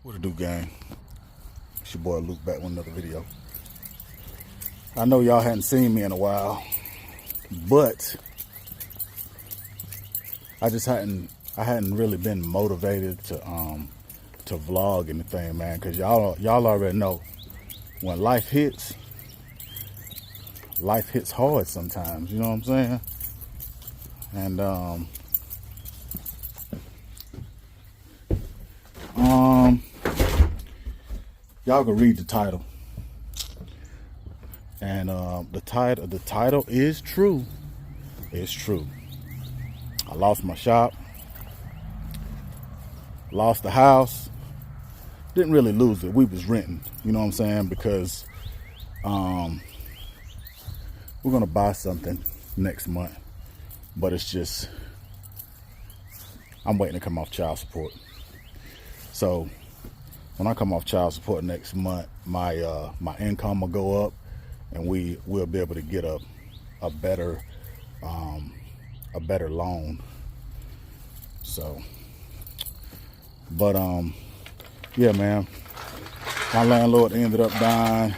What it do, gang? It's your boy Luke back with another video. I know y'all hadn't seen me in a while, but I hadn't really been motivated to vlog anything, man, because y'all already know when life hits hard sometimes, you know what I'm saying? And y'all can read the title. And the title is true. It's true. I lost my shop, lost the house. Didn't really lose it. We was renting, you know what I'm saying? Because we're gonna buy something next month, but it's just I'm waiting to come off child support. So when I come off child support next month, my income will go up, and we'll be able to get a better loan. So, but yeah, man, my landlord ended up dying.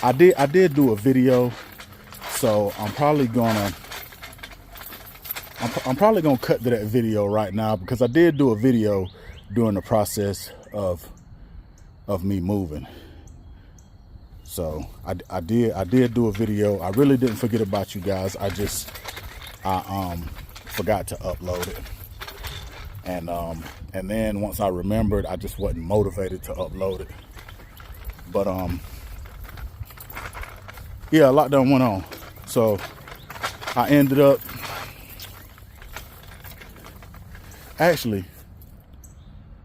I did do a video, so I'm probably gonna cut to that video right now, because I did do a video during the process of me moving. So I did do a video. I really didn't forget about you guys. I forgot to upload it. And then once I remembered, I just wasn't motivated to upload it. But yeah, a lot done went on. So I ended up actually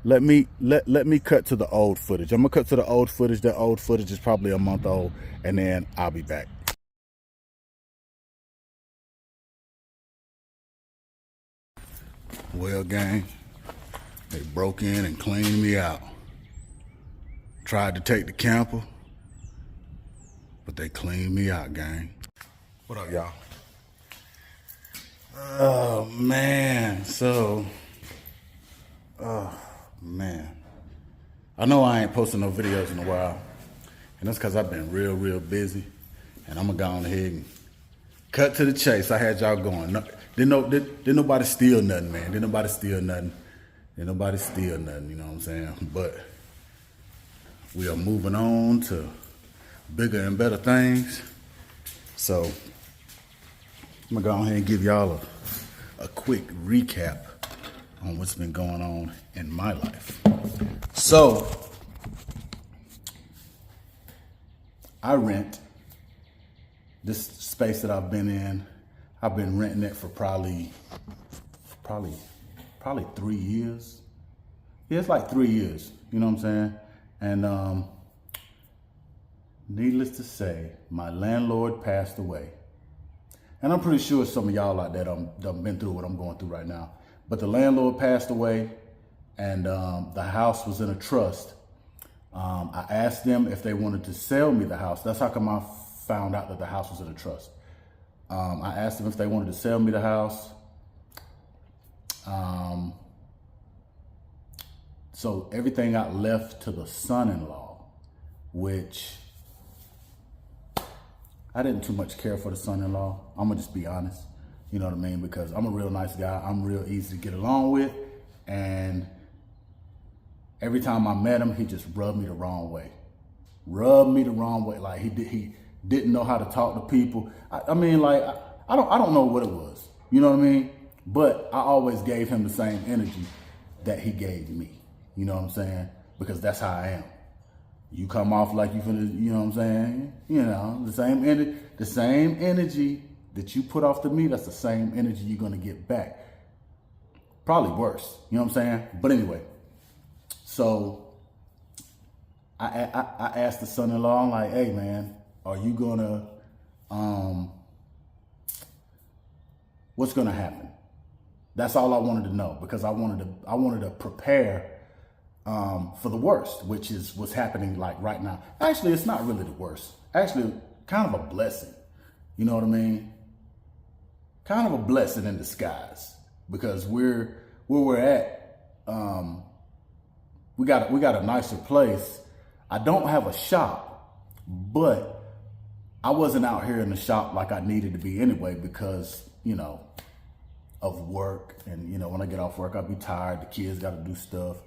let me cut to the old footage. I'm gonna cut to the old footage. That old footage is probably a month old, and then I'll be back. Well, gang, they broke in and cleaned me out. Tried to take the camper, but they cleaned me out, gang. What up, y'all? Oh, man. So, man, I know I ain't posting no videos in a while, and that's because I've been real busy, and I'm gonna go on ahead and cut to the chase. I had y'all going. Didn't nobody steal nothing, man. Didn't nobody steal nothing, you know what I'm saying? But we are moving on to bigger and better things. So I'm gonna go ahead and give y'all a quick recap on what's been going on in my life. So I rent this space that I've been in. I've been renting it for probably 3 years. Yeah, it's like 3 years, you know what I'm saying? And needless to say, my landlord passed away. And I'm pretty sure some of y'all out there done been through what I'm going through right now. But the landlord passed away, and the house was in a trust. I asked them if they wanted to sell me the house. That's how come I found out that the house was in a trust. I asked them if they wanted to sell me the house. So everything got left to the son-in-law, which I didn't too much care for the son-in-law. I'm gonna just be honest, you know what I mean? Because I'm a real nice guy. I'm real easy to get along with. And every time I met him, he just rubbed me the wrong way. Like he didn't know how to talk to people. I mean, like, I don't know what it was, you know what I mean? But I always gave him the same energy that he gave me, you know what I'm saying? Because that's how I am. You come off like you finna, you know what I'm saying? You know, the same energy that you put off to me, that's the same energy you're gonna get back. Probably worse, you know what I'm saying? But anyway, so I asked the son-in-law, I'm like, hey man, are you gonna, what's gonna happen? That's all I wanted to know, because I wanted to prepare for the worst, which is what's happening like right now. Actually, it's not really the worst. Actually, kind of a blessing. You know what I mean? Kind of a blessing in disguise, because where we're at, we got a nicer place. I don't have a shop, but I wasn't out here in the shop like I needed to be anyway because, you know, of work. And, you know, when I get off work, I'll be tired. The kids got to do stuff.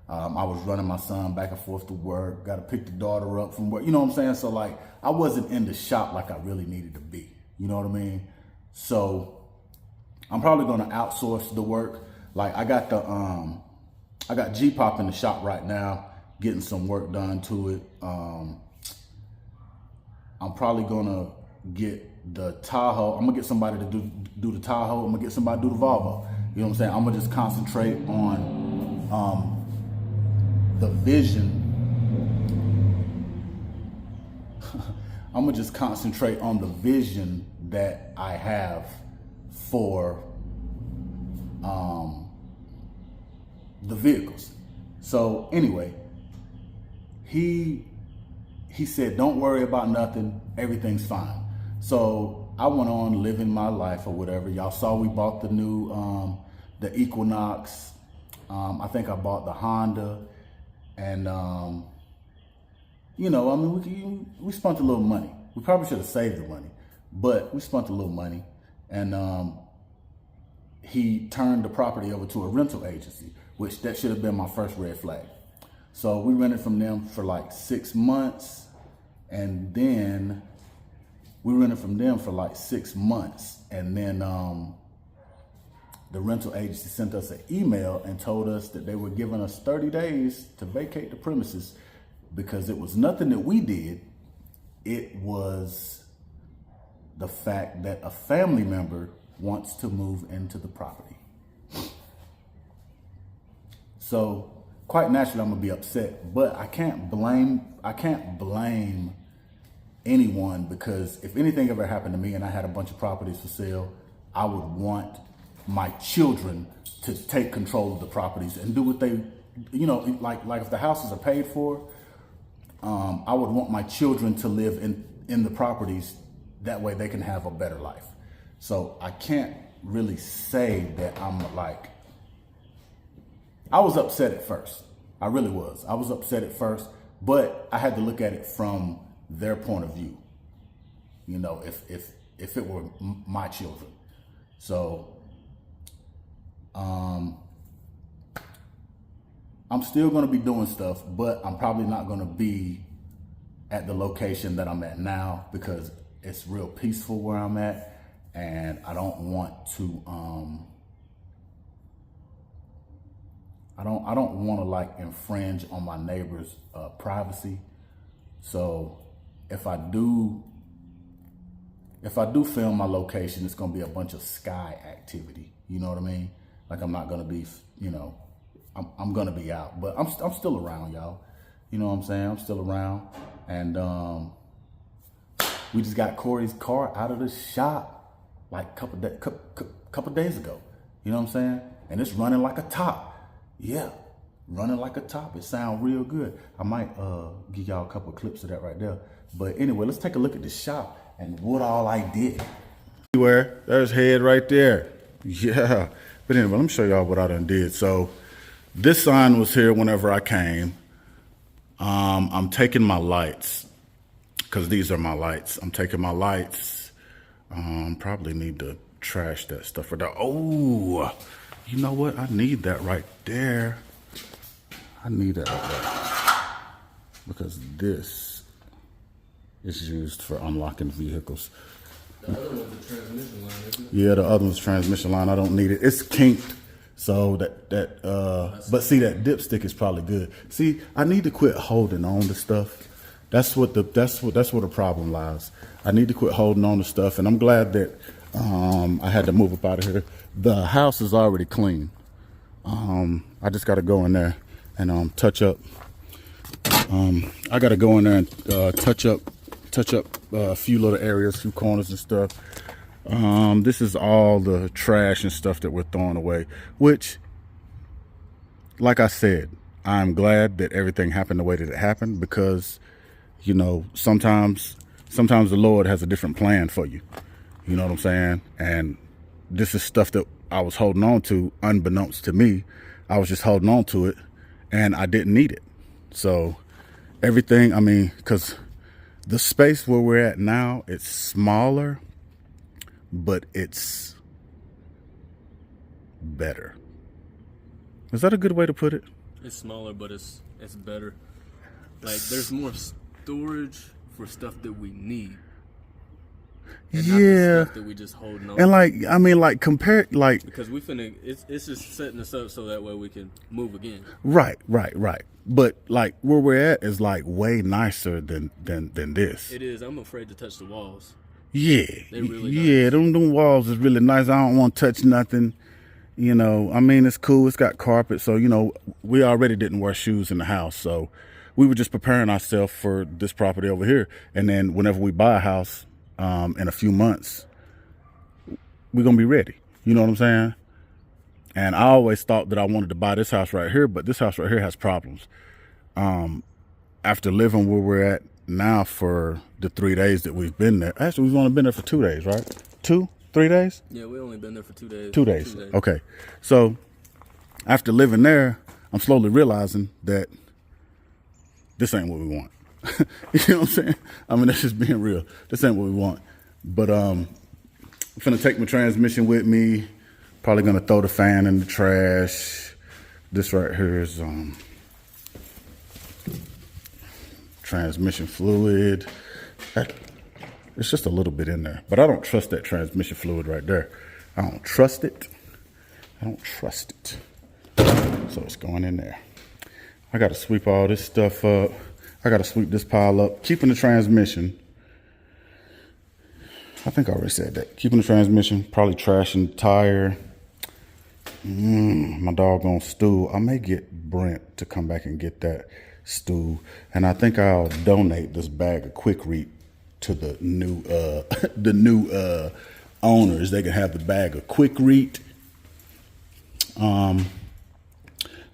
I was running my son back and forth to work, got to pick the daughter up from work. You know what I'm saying? So like, I wasn't in the shop like I really needed to be. You know what I mean? So I'm probably going to outsource the work. Like I got G-Pop in the shop right now, getting some work done to it. I'm probably gonna get the Tahoe. I'm gonna get somebody to do the Tahoe. I'm gonna get somebody to do the Volvo. You know what I'm saying? I'm gonna just concentrate on the vision. I'm gonna just concentrate on the vision that I have for the vehicles. So anyway, he said, don't worry about nothing, everything's fine. So I went on living my life or whatever. Y'all saw we bought the new, the Equinox. I think I bought the Honda. And, you know, I mean, we spent a little money. We probably should have saved the money, but we spent a little money. And he turned the property over to a rental agency, which that should have been my first red flag. So we rented from them for like 6 months, and then we rented from them for like 6 months, and then the rental agency sent us an email and told us that they were giving us 30 days to vacate the premises because it was nothing that we did. It was the fact that a family member wants to move into the property. So quite naturally, I'm gonna be upset, but I can't blame anyone, because if anything ever happened to me and I had a bunch of properties for sale, I would want my children to take control of the properties and do what they, you know, like if the houses are paid for, I would want my children to live in the properties. That way they can have a better life. So I can't really say that I'm like, I was upset at first. I really was. I was upset at first, but I had to look at it from their point of view. You know, if it were my children. So, I'm still going to be doing stuff, but I'm probably not going to be at the location that I'm at now because it's real peaceful where I'm at, and I don't want to, I don't want to like infringe on my neighbor's privacy. So if I do film my location, it's gonna be a bunch of sky activity. You know what I mean? Like I'm not gonna be, you know, I'm gonna be out, but I'm still around, y'all. You know what I'm saying? I'm still around, and we just got Corey's car out of the shop like a couple days ago. You know what I'm saying? And it's running like a top. Yeah, running like a top. It sounds real good. I might give y'all a couple of clips of that right there. But anyway, let's take a look at the shop and what all I did. There's head right there. Yeah. But anyway, let me show y'all what I done did. So this sign was here whenever I came. I'm taking my lights, because these are my lights. I'm taking my lights. Probably need to trash that stuff right there. Oh, you know what? I need that right there. I need that right there. Because this is used for unlocking vehicles. The other one's a transmission line, isn't it? Yeah, the other one's transmission line. I don't need it. It's kinked. So but see, that dipstick is probably good. See, I need to quit holding on to stuff. That's where the problem lies. I need to quit holding on to stuff, and I'm glad that I had to move up out of here. The house is already clean. I just got to go in there and touch up. I got to go in there and touch up a few little areas, a few corners and stuff. This is all the trash and stuff that we're throwing away, which, like I said, I'm glad that everything happened the way that it happened, because, you know, sometimes the Lord has a different plan for you. You know what I'm saying? And this is stuff that I was holding on to unbeknownst to me. I was just holding on to it, and I didn't need it. So everything, I mean, because the space where we're at now, it's smaller, but it's better. Is that a good way to put it? It's smaller, but it's better. Like, there's more storage for stuff that we need. And not the stuff that we just holding on. And like, I mean, like compare, like, because we finna, it's just setting us up so that way we can move again. Right. But like where we're at is like way nicer than this. It is. I'm afraid to touch the walls. Yeah, They're really yeah. nice. Them walls is really nice. I don't want to touch nothing. You know, I mean, it's cool. It's got carpet, so you know, we already didn't wear shoes in the house, so we were just preparing ourselves for this property over here. And then whenever we buy a house, in a few months, we're gonna be ready. You know what I'm saying? And I always thought that I wanted to buy this house right here, but this house right here has problems. After living where we're at now for the 3 days that we've been there, actually we've only been there for 2 days, right? 3 days? Yeah, we only been there for 2 days. 2 days. Okay. So after living there, I'm slowly realizing that this ain't what we want. You know what I'm saying? I mean, that's just being real. This ain't what we want. But I'm finna take my transmission with me. Probably gonna throw the fan in the trash. This right here is transmission fluid. It's just a little bit in there, but I don't trust that transmission fluid right there. I don't trust it. So it's going in there. I gotta sweep all this stuff up. I gotta sweep this pile up. Keeping the transmission. I think I already said that. Keeping the transmission, probably trashing the tire. My doggone stool. I may get Brent to come back and get that stool. And I think I'll donate this bag of Quick-Reat to the new owners. They can have the bag of Quick-Reat.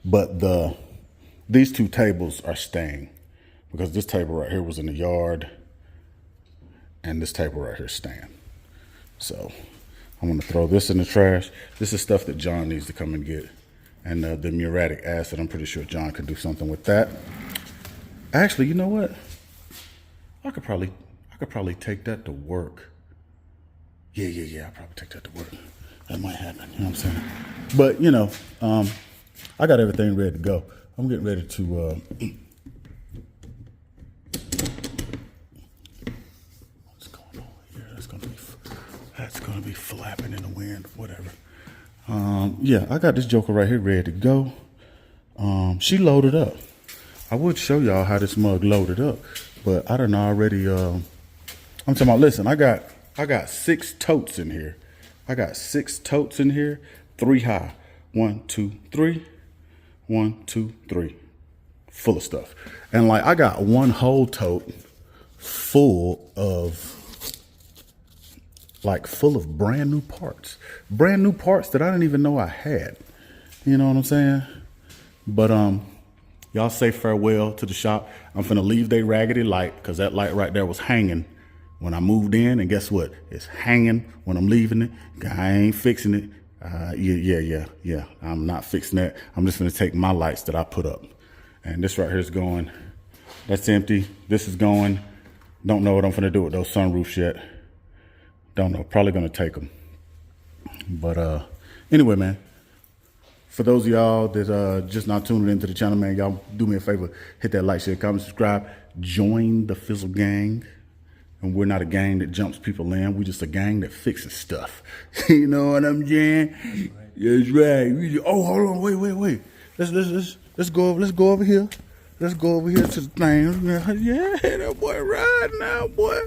But these two tables are staying, because this table right here was in the yard and this table right here is staying. So I'm gonna throw this in the trash. This is stuff that John needs to come and get. And the muriatic acid, I'm pretty sure John could do something with that. Actually, you know what? I could probably take that to work. Yeah, I'll probably take that to work. That might happen, you know what I'm saying? But, you know, I got everything ready to go. I'm getting ready to, what's going on here? That's gonna be flapping in the wind, whatever. Yeah, I got this joker right here ready to go. She loaded up. I would show y'all how this mug loaded up, but I done already, I'm talking about, listen, I got 6 totes in here. 3 high. 1, 2, 3. 1, 2, 3. Full of stuff. And like, I got one whole tote full of brand new parts. Brand new parts that I didn't even know I had. You know what I'm saying? But y'all say farewell to the shop. I'm finna leave they raggedy light, because that light right there was hanging when I moved in, and guess what? It's hanging when I'm leaving it. I ain't fixing it. Yeah. I'm not fixing that. I'm just gonna take my lights that I put up. And this right here is going. That's empty. This is going. Don't know what I'm gonna do with those sunroofs yet. Don't know. Probably gonna take them. But anyway, man. For those of y'all that just not tuning into the channel, man, y'all do me a favor. Hit that like, share, comment, subscribe. Join the Fizzle Gang. And we're not a gang that jumps people in. We just a gang that fixes stuff. You know what I'm saying? That's right. Oh, hold on, wait. Let's go over here. Let's go over here to the thing. Yeah, that boy riding now, boy.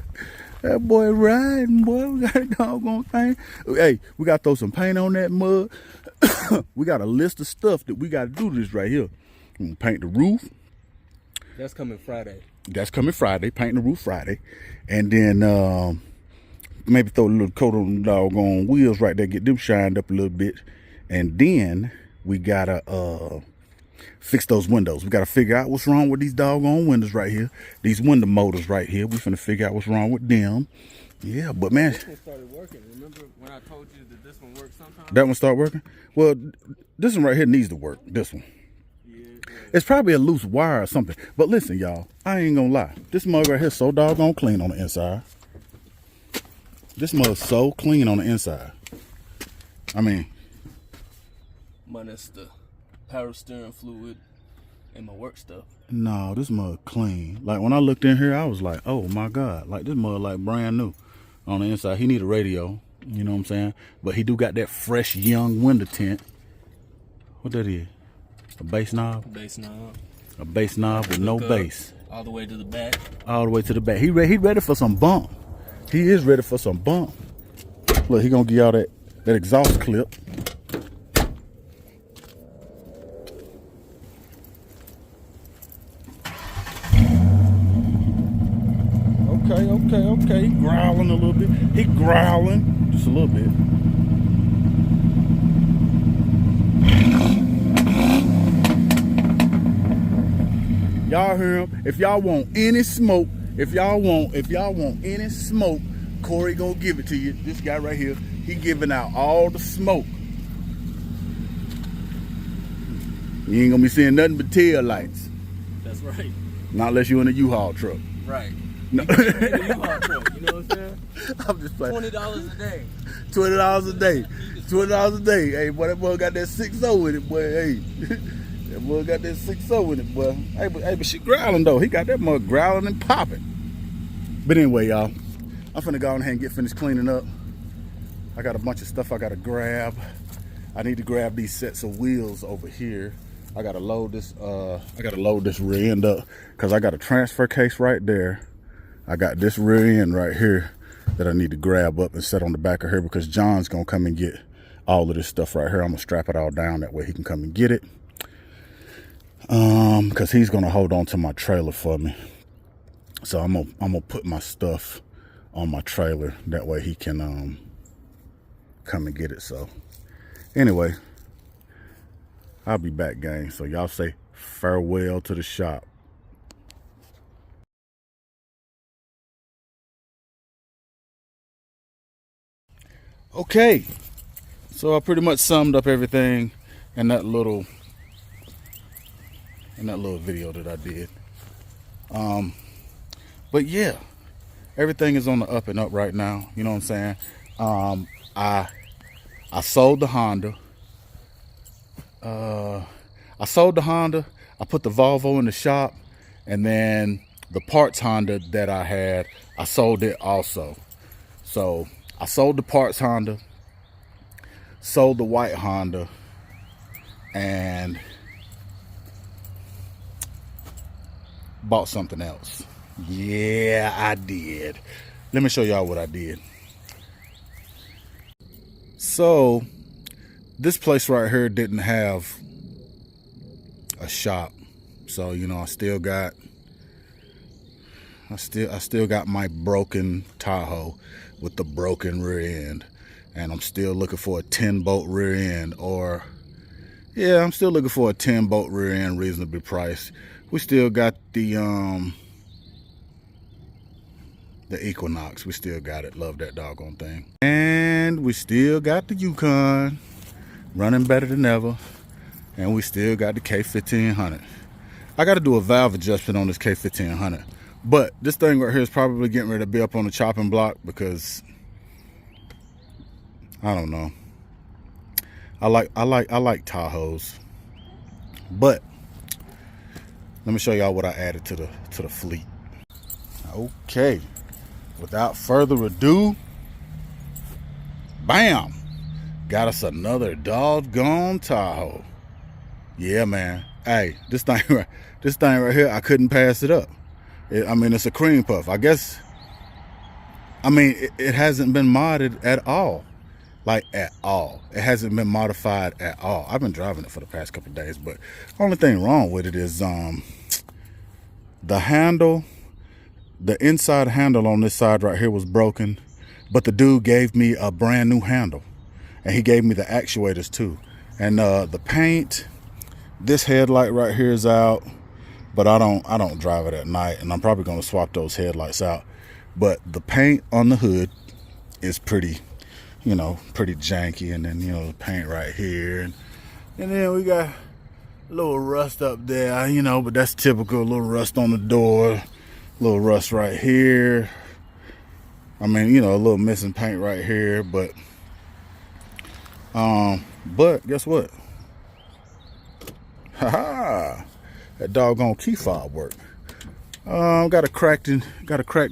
That boy riding, boy. We got a doggone thing. Hey, we got to throw some paint on that mud. We got a list of stuff that we got to do this right here. We're gonna paint the roof. That's coming Friday. Painting the roof Friday. And then maybe throw a little coat on the doggone wheels right there, get them shined up a little bit. And then we gotta fix those windows. We gotta figure out what's wrong with these doggone windows right here. These window motors right here. We finna figure out what's wrong with them. Yeah, but man, this one started working. Remember when I told you that this one works sometimes? That one start working? Well, this one right here needs to work. This one. Yeah, It's probably a loose wire or something. But listen, y'all, I ain't gonna lie. This mug right here is so doggone clean on the inside. This mug's so clean on the inside. I mean, minus the power steering fluid and my work stuff. no, this mug clean. Like when I looked in here, I was like, oh my God. Like this mug like brand new on the inside. He need a radio, you know what I'm saying? But he do got that fresh young window tint. What that is? A bass knob? Bass knob. A bass knob with no bass. All the way to the back. All the way to the back. He ready for some bump. He is ready for some bump. Look, he gonna give y'all that exhaust clip. Okay. He growling a little bit. He growling just a little bit. Y'all hear him? If y'all want any smoke, if y'all want any smoke, Corey gonna give it to you. This guy right here, he giving out all the smoke. You ain't gonna be seeing nothing but tail lights. That's right. Not unless you're in a U-Haul truck. Right. No. In a U-Haul truck, you know what I'm saying? I'm just playing. $20 a day. $20 a day. $20 a day. Hey, boy, that boy got that 6-0 with it, boy. Hey, that boy got that 6-0 with it, boy. Hey, but she growling though. He got that mug growling and popping. But anyway, y'all, I'm finna go on ahead and get finished cleaning up. I got a bunch of stuff I gotta grab. I need to grab these sets of wheels over here. I gotta load this. I gotta load this rear end up because I got a transfer case right there. I got this rear end right here that I need to grab up and set on the back of here because John's gonna come and get all of this stuff right here. I'm gonna strap it all down that way he can come and get it. Because he's gonna hold on to my trailer for me. So I'm gonna put my stuff on my trailer that way he can come and get it. So anyway, I'll be back, gang. So y'all say farewell to the shop. Okay, so I pretty much summed up everything in that little video that I did. But yeah, everything is on the up and up right now. You know what I'm saying? I sold the Honda. I put the Volvo in the shop, and then the parts Honda that I had, I sold it also. So I sold the parts Honda, sold the white Honda, and bought something else. Yeah, I did. Let me show y'all what I did. So this place right here didn't have a shop. So, you know, I still got my broken Tahoe with the broken rear end. And I'm still looking for a 10-bolt rear end, or yeah, I'm still looking for a 10-bolt rear end reasonably priced. We still got the Equinox. We still got it. Love that doggone thing. And we still got the Yukon running better than ever. And we still got the K1500. I got to do a valve adjustment on this K1500. But this thing right here is probably getting ready to be up on the chopping block because I don't know. I like Tahoes. But let me show y'all what I added to the fleet. Okay. Without further ado, bam! Got us another doggone Tahoe. Yeah, man. Hey, this thing right here, I couldn't pass it up. I mean, it's a cream puff. I guess, I mean, it hasn't been modded at all. Like, at all. It hasn't been modified at all. I've been driving it for the past couple of days, but the only thing wrong with it is the handle, the inside handle on this side right here was broken, but the dude gave me a brand new handle, and he gave me the actuators too. And the paint, this headlight right here is out, but I don't drive it at night, and I'm probably gonna swap those headlights out. But the paint on the hood is pretty, pretty janky, and then the paint right here, and then we got little rust up there, you know, but that's typical. A little rust on the door, a little rust right here. I mean, you know, a little missing paint right here, but guess what? Haha, that doggone key fob worked. Got a cracked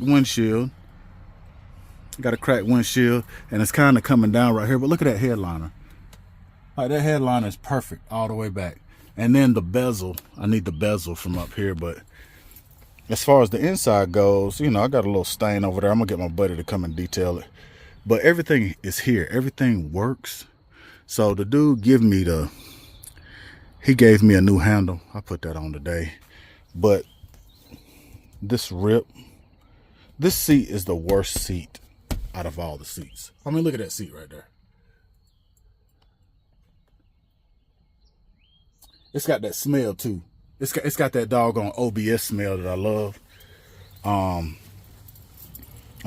windshield. Got a cracked windshield, and it's kind of coming down right here. But look at that headliner. Like, that headliner is perfect all the way back. And then the bezel, I need the bezel from up here. But as far as the inside goes, you know, I got a little stain over there. I'm gonna get my buddy to come and detail it. But everything is here. Everything works. So the dude gave me he gave me a new handle. I put that on today. But this seat is the worst seat out of all the seats. I mean, look at that seat right there. It's got that smell too. It's got that doggone OBS smell that I love. I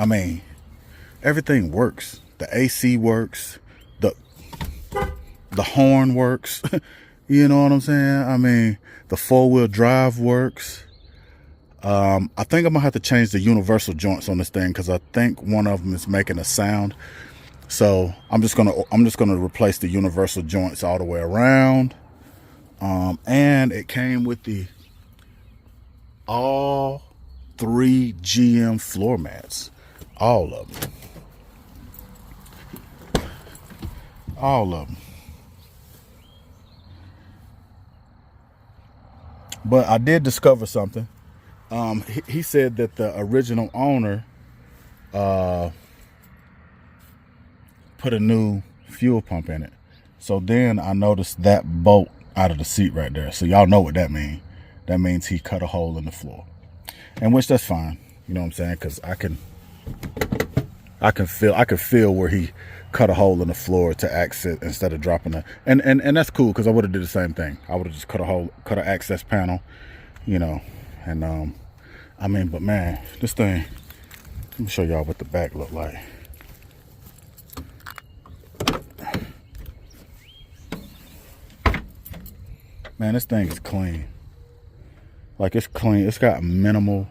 mean, everything works. The AC works. The horn works. You know what I'm saying? I mean, the 4-wheel drive works. I think I'm gonna have to change the universal joints on this thing because I think one of them is making a sound. So I'm just gonna replace the universal joints all the way around. And it came with all 3 GM floor mats, all of them. But I did discover something. He said that the original owner put a new fuel pump in it. So then I noticed that bolt out of the seat right there. So y'all know what that means. That means he cut a hole in the floor. And which that's fine. You know what I'm saying? Because I can feel where he cut a hole in the floor to access instead of dropping a and that's cool because I would have did the same thing. I would have just cut an access panel, you know, and I mean, but man, this thing, let me show y'all what the back look like. Man, this thing is clean. Like, it's clean. It's got minimal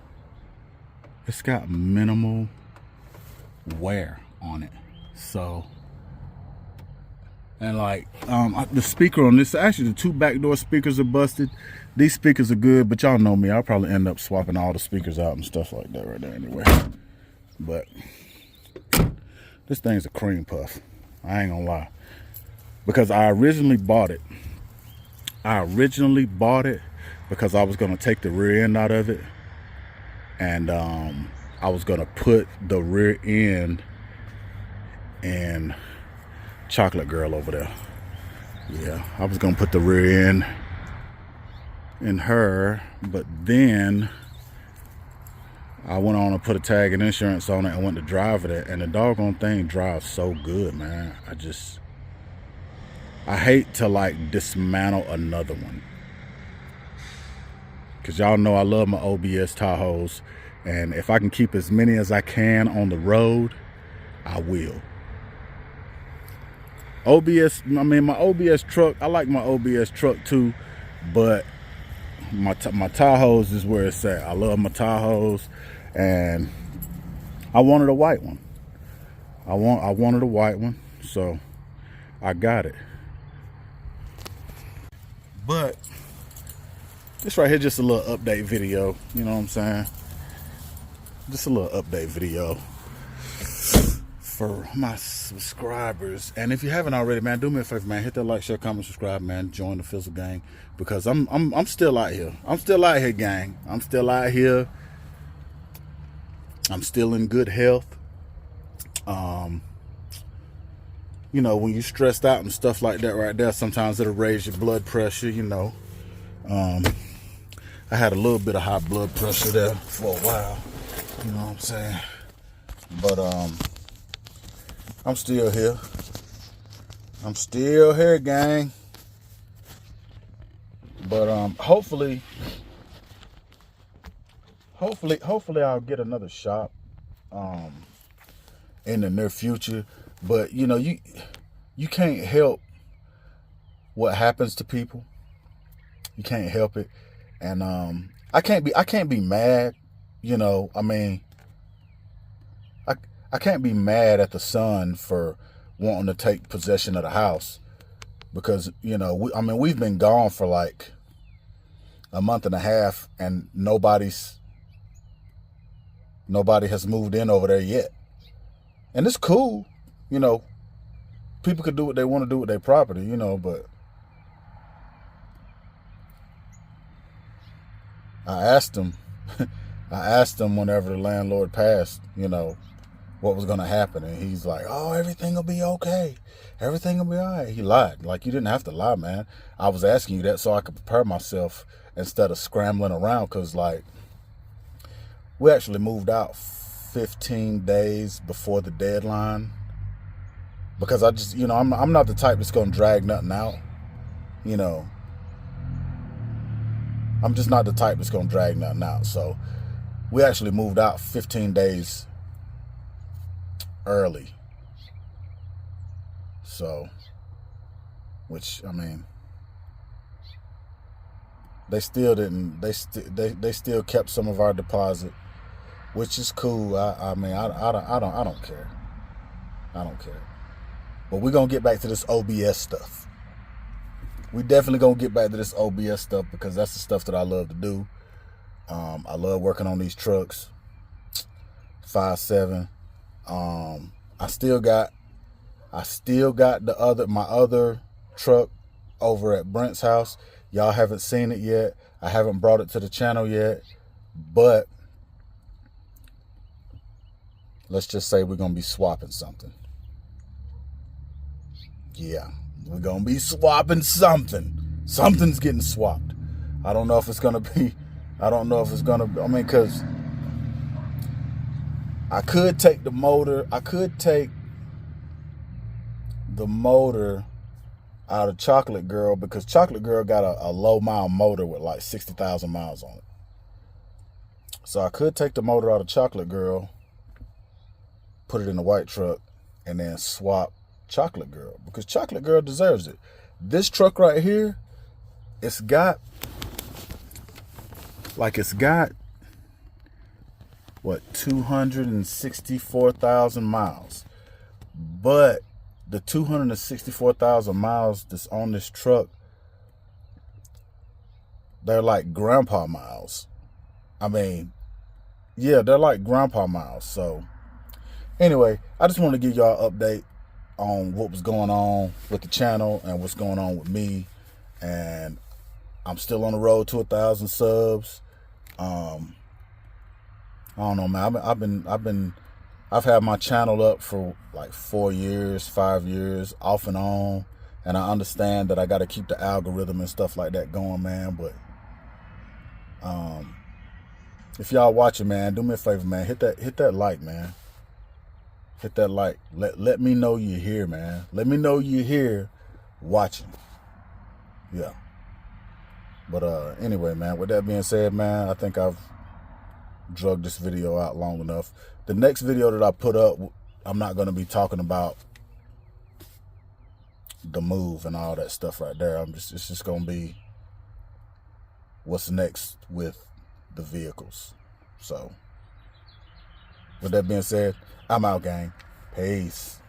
wear on it. So, and like the speaker on this, actually the 2 backdoor speakers are busted. These speakers are good, but y'all know me, I'll probably end up swapping all the speakers out and stuff like that right there anyway. But this thing's a cream puff, I ain't gonna lie, because I originally bought it because I was gonna take the rear end out of it, and I was gonna put the rear end in Chocolate Girl over there. Yeah, I was gonna put the rear end in her, but then I went on and put a tag and insurance on it and went to drive it, and the doggone thing drives so good, man. I hate to like dismantle another one, because y'all know I love my OBS Tahoes, and if I can keep as many as I can on the road, I will. My OBS truck, I like my OBS truck too, but my Tahoes is where it's at. I love my Tahoes, and I wanted a white one. I wanted a white one, so I got it. But this right here, just a little update video. You know what I'm saying? Just a little update video for my subscribers. And if you haven't already, man, do me a favor, man, hit that like, share, comment, subscribe, man. Join the Fizzle gang, because I'm still out here. I'm still out here, gang. I'm still out here. I'm still in good health. You know, when you're stressed out and stuff like that right there, sometimes it'll raise your blood pressure, you know. I had a little bit of high blood pressure there for a while, you know what I'm saying? But I'm still here. I'm still here, gang. But hopefully I'll get another shop in the near future. But you know, you can't help what happens to people. You can't help it. And I can't be mad, you know. I mean, I can't be mad at the son for wanting to take possession of the house, because, you know, we've been gone for like a month and a half, and nobody has moved in over there yet. And it's cool, you know. People could do what they want to do with their property, you know, but I asked him whenever the landlord passed, you know, what was going to happen. And he's like, oh, everything will be okay. Everything will be all right. He lied. Like, you didn't have to lie, man. I was asking you that so I could prepare myself instead of scrambling around, because, like, we actually moved out 15 days before the deadline, because I just, you know, I'm not the type that's going to drag nothing out, you know. I'm just not the type that's going to drag nothing out. So we actually moved out 15 days early. So, which, I mean, they still didn't, they still kept some of our deposit, which is cool. I mean, I don't care. I don't care. But we're going to get back to this OBS stuff. We definitely going to get back to this OBS stuff, because that's the stuff that I love to do. I love working on these trucks. 5.7. I still got my other truck over at Brent's house. Y'all haven't seen it yet. I haven't brought it to the channel yet, but let's just say we're going to be swapping something. Yeah, we're going to be swapping something. Something's getting swapped. I don't know if it's going to be, I mean, because I could take the motor, out of Chocolate Girl, because Chocolate Girl got a low mile motor with like 60,000 miles on it. So I could take the motor out of Chocolate Girl, put it in the white truck, and then swap Chocolate Girl, because Chocolate Girl deserves it. This truck right here, it's got what, 264,000 miles. But the 264,000 miles that's on this truck, they're like grandpa miles. I mean, yeah, they're like grandpa miles. So anyway, I just want to give y'all an update on what was going on with the channel and what's going on with me. And I'm still on the road to 1,000 subs. I don't know, man. I've had my channel up for like 4 years, 5 years, off and on. And I understand that I got to keep the algorithm and stuff like that going, man. But if y'all watching, man, do me a favor, man. Hit that like, man. Hit that like. Let me know you're here, man. Let me know you're here watching. Yeah. But anyway, man, with that being said, man, I think I've drug this video out long enough. The next video that I put up, I'm not going to be talking about the move and all that stuff right there. It's just going to be what's next with the vehicles. So with that being said, I'm out, gang. Peace.